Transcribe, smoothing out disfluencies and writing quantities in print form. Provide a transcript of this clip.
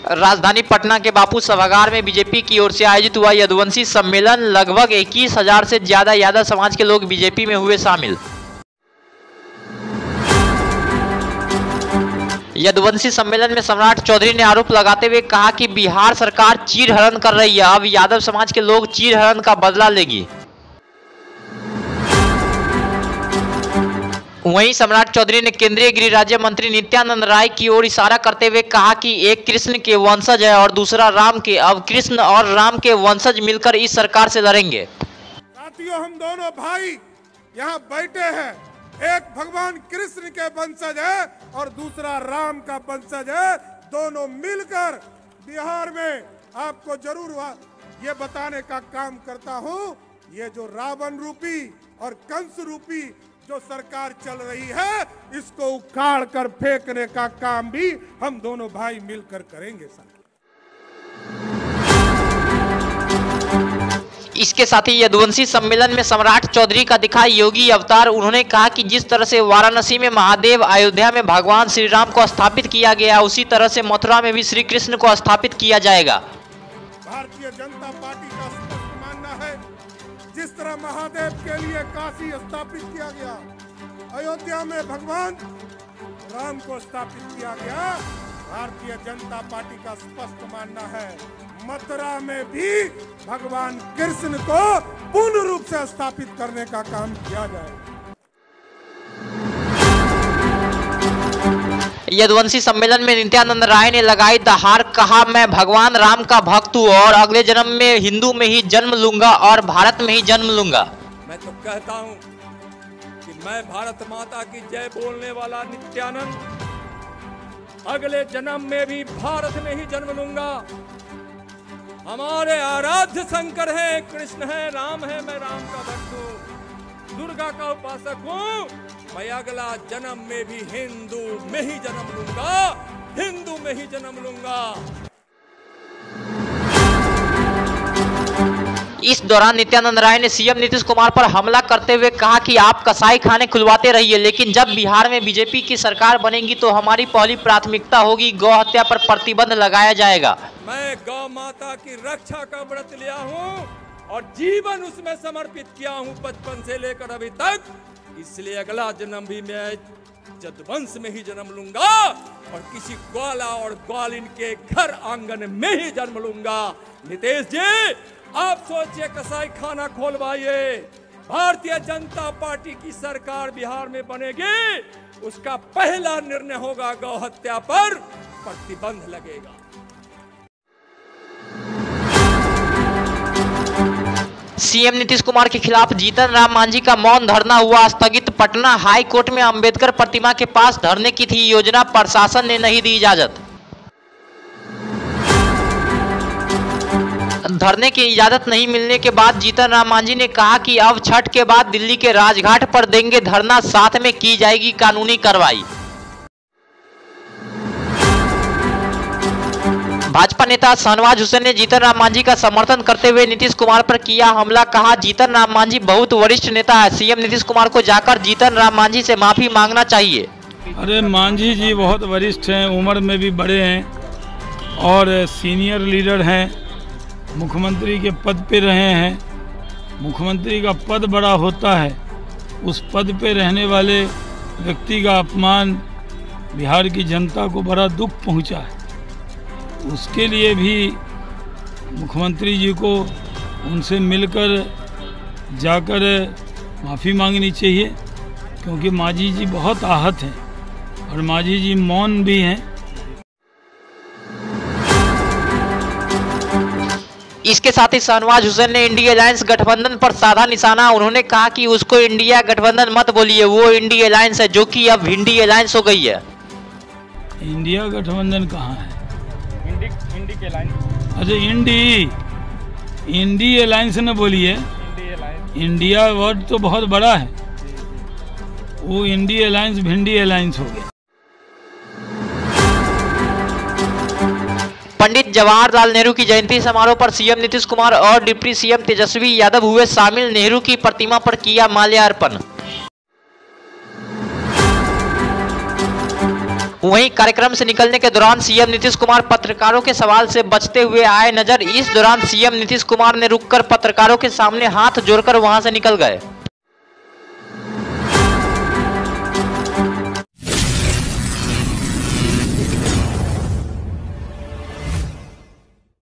राजधानी पटना के बापू सभागार में बीजेपी की ओर से आयोजित हुआ यदुवंशी सम्मेलन। लगभग 21,000 से ज्यादा यादव समाज के लोग बीजेपी में हुए शामिल। यदुवंशी सम्मेलन में सम्राट चौधरी ने आरोप लगाते हुए कहा कि बिहार सरकार चीरहरण कर रही है, अब यादव समाज के लोग चीरहरण का बदला लेगी। वहीं सम्राट चौधरी ने केंद्रीय गृह राज्य मंत्री नित्यानंद राय की ओर इशारा करते हुए कहा कि एक कृष्ण के वंशज है और दूसरा राम के, अब कृष्ण और राम के वंशज मिलकर इस सरकार से लड़ेंगे। साथियों, हम दोनों भाई यहाँ बैठे हैं, एक भगवान कृष्ण के वंशज है और दूसरा राम का वंशज है। दोनों मिलकर बिहार में आपको जरूर ये बताने का काम करता हूँ, ये जो रावण रूपी और कंस रूपी जो सरकार चल रही है, इसको उखाड़ कर फेंकने का काम भी हम दोनों भाई मिलकर करेंगे। इसके साथ ही यदुवंशी सम्मेलन में सम्राट चौधरी का दिखा योगी अवतार। उन्होंने कहा कि जिस तरह से वाराणसी में महादेव, अयोध्या में भगवान श्री राम को स्थापित किया गया, उसी तरह से मथुरा में भी श्री कृष्ण को स्थापित किया जाएगा। भारतीय जनता पार्टी का स्पष्ट मानना है, जिस तरह महादेव के लिए काशी स्थापित किया गया, अयोध्या में भगवान राम को स्थापित किया गया, भारतीय जनता पार्टी का स्पष्ट मानना है मथुरा में भी भगवान कृष्ण को पूर्ण रूप से स्थापित करने का काम किया जाए। यदुवंशी सम्मेलन में नित्यानंद राय ने लगाई दहाड़, कहा मैं भगवान राम का भक्त हूँ और अगले जन्म में हिंदू में ही जन्म लूंगा और भारत में ही जन्म लूंगा। मैं तो कहता हूँ कि मैं भारत माता की जय बोलने वाला नित्यानंद अगले जन्म में भी भारत में ही जन्म लूंगा। हमारे आराध्य शंकर है, कृष्ण है, राम है, मैं राम का भक्त हूँ, दुर्गा का उपासक हूँ। मैं अगला जन्म में भी हिंदू में ही जन्म लूंगा, हिंदू में ही जन्म लूंगा। इस दौरान नित्यानंद राय ने सीएम नीतीश कुमार पर हमला करते हुए कहा कि आप कसाई खाने खुलवाते रहिए, लेकिन जब बिहार में बीजेपी की सरकार बनेगी तो हमारी पहली प्राथमिकता होगी गौ हत्या पर प्रतिबंध लगाया जाएगा। मैं गौ माता की रक्षा का व्रत लिया हूँ और जीवन उसमें समर्पित किया हूँ बचपन से लेकर अभी तक, इसलिए अगला जन्म भी मैं यदुवंश में ही जन्म लूंगा और किसी ग्वाला और ग्वालिन के घर आंगन में ही जन्म लूंगा। नीतीश जी, आप सोचिए, कसाई खाना खोलवाइए, भारतीय जनता पार्टी की सरकार बिहार में बनेगी, उसका पहला निर्णय होगा गौ हत्या पर प्रतिबंध लगेगा। सीएम नीतीश कुमार के खिलाफ जीतन राम मांझी का मौन धरना हुआ स्थगित। पटना हाई कोर्ट में अंबेडकर प्रतिमा के पास धरने की थी योजना, प्रशासन ने नहीं दी इजाजत। धरने की इजाजत नहीं मिलने के बाद जीतन राम मांझी ने कहा कि अब छठ के बाद दिल्ली के राजघाट पर देंगे धरना, साथ में की जाएगी कानूनी कार्रवाई। भाजपा नेता शाहनवाज हुसैन ने जीतन राम मांझी का समर्थन करते हुए नीतीश कुमार पर किया हमला, कहा जीतन राम मांझी बहुत वरिष्ठ नेता है, सीएम नीतीश कुमार को जाकर जीतन राम मांझी से माफी मांगना चाहिए। अरे मांझी जी बहुत वरिष्ठ हैं, उम्र में भी बड़े हैं और सीनियर लीडर हैं, मुख्यमंत्री के पद पे रहे हैं। मुख्यमंत्री का पद बड़ा होता है, उस पद पे रहने वाले व्यक्ति का अपमान बिहार की जनता को बड़ा दुख पहुंचा है। उसके लिए भी मुख्यमंत्री जी को उनसे मिलकर जाकर माफ़ी मांगनी चाहिए, क्योंकि मांझी जी बहुत आहत हैं और मांझी जी मौन भी हैं। इसके साथ ही शाहनवाज हुसैन ने इंडिया अलायंस गठबंधन पर साधा निशाना। उन्होंने कहा कि उसको इंडिया गठबंधन मत बोलिए, वो इंडिया अलायंस है, जो कि अब इंडी अलायंस हो गई है। इंडिया गठबंधन कहाँ है? इंडी के अलायंस। अच्छा, इंडी अलायंस ने बोलिए। इंडिया वर्ड तो बहुत बड़ा है, वो इंडी अलायंस भिंडी अलायंस हो गया। पंडित जवाहरलाल नेहरू की जयंती समारोह पर सीएम नीतीश कुमार और डिप्टी सीएम तेजस्वी यादव हुए शामिल। नेहरू की प्रतिमा पर किया माल्यार्पण। वहीं कार्यक्रम से निकलने के दौरान सीएम नीतीश कुमार पत्रकारों के सवाल से बचते हुए आए नजर। इस दौरान सीएम नीतीश कुमार ने रुककर पत्रकारों के सामने हाथ जोड़कर वहां से निकल गए।